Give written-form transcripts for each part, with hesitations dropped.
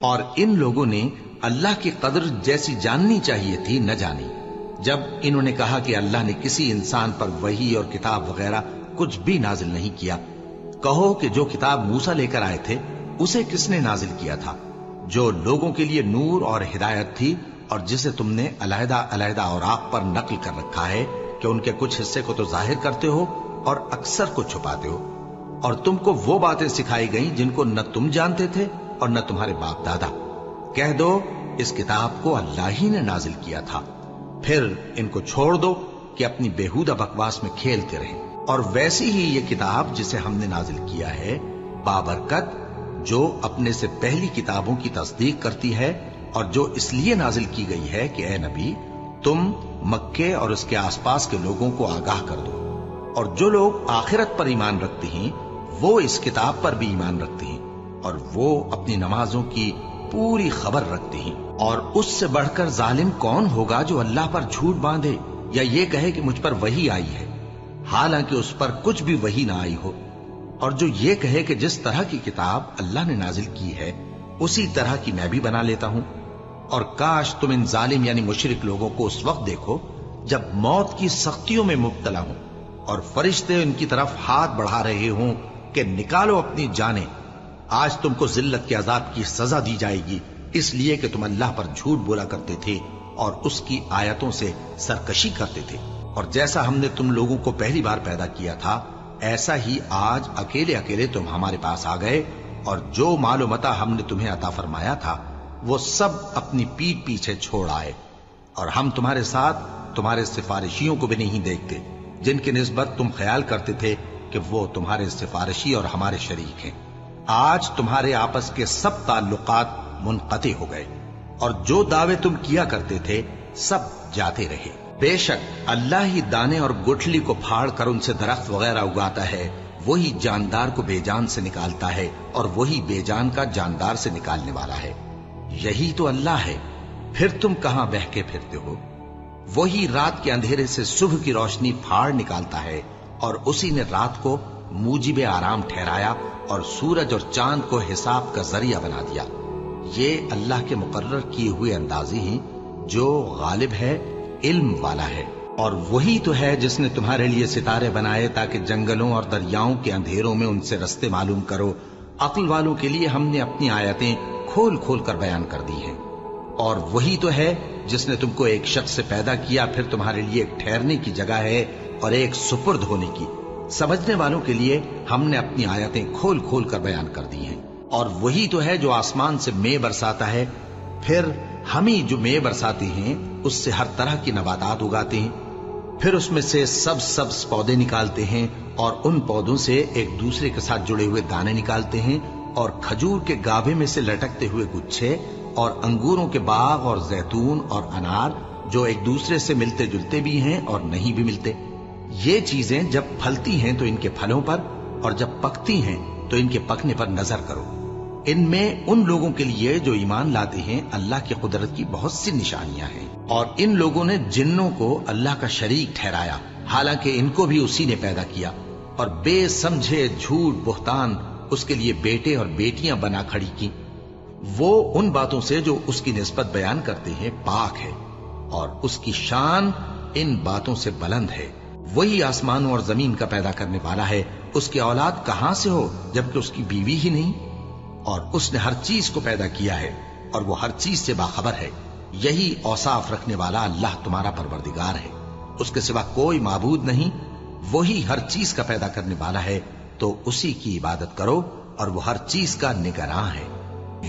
اور ان لوگوں نے اللہ کی قدر جیسی جاننی چاہیے تھی نہ جانی۔ جب انہوں نے کہا کہ اللہ نے کسی انسان پر وحی اور کتاب وغیرہ کچھ بھی نازل نہیں کیا، کہو کہ جو کتاب موسیٰ لے کر آئے تھے اسے کس نے نازل کیا تھا، جو لوگوں کے لیے نور اور ہدایت تھی، اور جسے تم نے علیحدہ علیحدہ اوراق پر نقل کر رکھا ہے کہ ان کے کچھ حصے کو تو ظاہر کرتے ہو اور اکثر کو چھپاتے ہو۔ اور تم کو وہ باتیں سکھائی گئیں جن کو نہ تم جانتے تھے اور نہ تمہارے باپ دادا۔ کہہ دو اس کتاب کو اللہ ہی نے نازل کیا تھا، پھر ان کو چھوڑ دو کہ اپنی بیہودہ بکواس میں کھیلتے رہیں۔ اور ویسی ہی یہ کتاب جسے ہم نے نازل کیا ہے بابرکت، جو اپنے سے پہلی کتابوں کی تصدیق کرتی ہے، اور جو اس لیے نازل کی گئی ہے کہ اے نبی تم مکے اور اس کے آس پاس کے لوگوں کو آگاہ کر دو، اور جو لوگ آخرت پر ایمان رکھتے ہیں وہ اس کتاب پر بھی ایمان رکھتے ہیں، اور وہ اپنی نمازوں کی پوری خبر رکھتے ہیں۔ اور اس سے بڑھ کر ظالم کون ہوگا جو اللہ پر جھوٹ باندھے یا یہ کہے کہ مجھ پر وحی آئی ہے حالانکہ اس پر کچھ بھی وحی نہ آئی ہو، اور جو یہ کہے کہ جس طرح کی کتاب اللہ نے نازل کی ہے اسی طرح کی میں بھی بنا لیتا ہوں۔ اور کاش تم ان ظالم یعنی مشرک لوگوں کو اس وقت دیکھو جب موت کی سختیوں میں مبتلا ہوں اور فرشتے ان کی طرف ہاتھ بڑھا رہے ہوں کہ نکالو اپنی جانیں، آج تم کو ذلت کے عذاب کی سزا دی جائے گی اس لیے کہ تم اللہ پر جھوٹ بولا کرتے تھے اور اس کی آیتوں سے سرکشی کرتے تھے۔ اور جیسا ہم نے تم لوگوں کو پہلی بار پیدا کیا تھا ایسا ہی آج اکیلے اکیلے تم ہمارے پاس آ گئے، اور جو مال و متاع ہم نے تمہیں عطا فرمایا تھا وہ سب اپنی پیٹھ پیچھے چھوڑ آئے، اور ہم تمہارے ساتھ تمہارے سفارشیوں کو بھی نہیں دیکھتے جن کی نسبت تم خیال کرتے تھے کہ وہ تمہارے سفارشی اور ہمارے شریک ہیں۔ آج تمہارے آپس کے سب تعلقات منقطع ہو گئے، اور جو دعوے تم کیا کرتے تھے سب جاتے رہے۔ بے شک اللہ ہی دانے اور گٹھلی کو پھاڑ کر ان سے درخت وغیرہ اگاتا ہے، وہی جاندار کو بے جان سے نکالتا ہے اور وہی بے جان کا جاندار سے نکالنے والا ہے۔ یہی تو اللہ ہے، پھر تم کہاں بہہ کے پھرتے ہو؟ وہی رات کے اندھیرے سے صبح کی روشنی پھاڑ نکالتا ہے، اور اسی نے رات کو موجب آرام ٹھہرایا اور سورج اور چاند کو حساب کا ذریعہ بنا دیا۔ یہ اللہ کے مقرر کیے ہوئے اندازے ہیں، جو غالب ہے، علم والا ہے۔ اور وہی تو ہے جس نے تمہارے لیے ستارے بنائے تاکہ جنگلوں اور دریاؤں کے اندھیروں میں ان سے رستے معلوم کرو۔ عقل والوں کے لیے ہم نے اپنی آیتیں کھول کھول کر بیان کر دی ہیں۔ اور وہی تو ہے جس نے تم کو ایک شخص سے پیدا کیا، پھر تمہارے لیے ایک ٹھہرنے کی جگہ ہے اور ایک سپرد ہونے کی۔ سمجھنے والوں کے لیے ہم نے اپنی آیتیں کھول کھول کر بیان کر دی ہیں۔ اور وہی تو ہے جو آسمان سے مے برساتا ہے، پھر ہم ہی جو مے برساتے ہیں اس سے ہر طرح کی نباتات اگاتے ہیں، پھر اس میں سے سبز پودے نکالتے ہیں، اور ان پودوں سے ایک دوسرے کے ساتھ جڑے ہوئے دانے نکالتے ہیں، اور کھجور کے گابھے میں سے لٹکتے ہوئے گچھے، اور انگوروں کے باغ اور زیتون اور انار جو ایک دوسرے سے ملتے جلتے بھی ہیں اور نہیں بھی ملتے۔ یہ چیزیں جب پھلتی ہیں تو ان کے پھلوں پر، اور جب پکتی ہیں تو ان کے پکنے پر نظر کرو۔ ان میں ان لوگوں کے لیے جو ایمان لاتے ہیں اللہ کی قدرت کی بہت سی نشانیاں ہیں۔ اور ان لوگوں نے جنوں کو اللہ کا شریک ٹھہرایا حالانکہ ان کو بھی اسی نے پیدا کیا، اور بے سمجھے جھوٹ بہتان اس کے لیے بیٹے اور بیٹیاں بنا کھڑی کی۔ وہ ان باتوں سے جو اس کی نسبت بیان کرتے ہیں پاک ہے، اور اس کی شان ان باتوں سے بلند ہے۔ وہی آسمانوں اور زمین کا پیدا کرنے والا ہے، اس کی اولاد کہاں سے ہو جبکہ اس کی بیوی ہی نہیں؟ اور اس نے ہر چیز کو پیدا کیا ہے اور وہ ہر چیز سے باخبر ہے۔ یہی اوصاف رکھنے والا اللہ تمہارا پروردگار ہے، اس کے سوا کوئی معبود نہیں۔ وہی ہر چیز کا پیدا کرنے والا ہے، تو اسی کی عبادت کرو، اور وہ ہر چیز کا نگراں ہے۔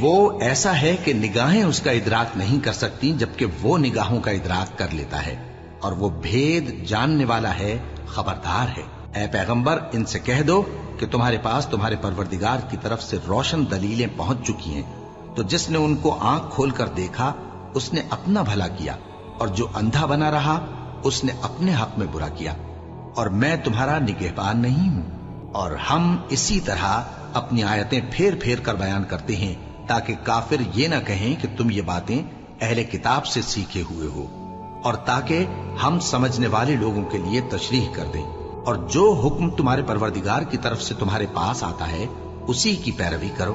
وہ ایسا ہے کہ نگاہیں اس کا ادراک نہیں کر سکتی جبکہ وہ نگاہوں کا ادراک کر لیتا ہے، اور وہ بھید جاننے والا ہے، خبردار ہے۔ اے پیغمبر ان سے کہہ دو کہ تمہارے پاس تمہارے پروردگار کی طرف سے روشن دلیلیں پہنچ چکی ہیں، تو جس نے ان کو آنکھ کھول کر دیکھا اس نے اپنا بھلا کیا، اور جو اندھا بنا رہا اس نے اپنے حق میں برا کیا، اور میں تمہارا نگہبان نہیں ہوں۔ اور ہم اسی طرح اپنی آیتیں پھیر پھیر کر بیان کرتے ہیں تاکہ کافر یہ نہ کہیں کہ تم یہ باتیں اہل کتاب سے سیکھے ہوئے ہو، اور تاکہ ہم سمجھنے والے لوگوں کے لیے تشریح کر دیں۔ اور جو حکم تمہارے پروردگار کی طرف سے تمہارے پاس آتا ہے اسی کی پیروی کرو،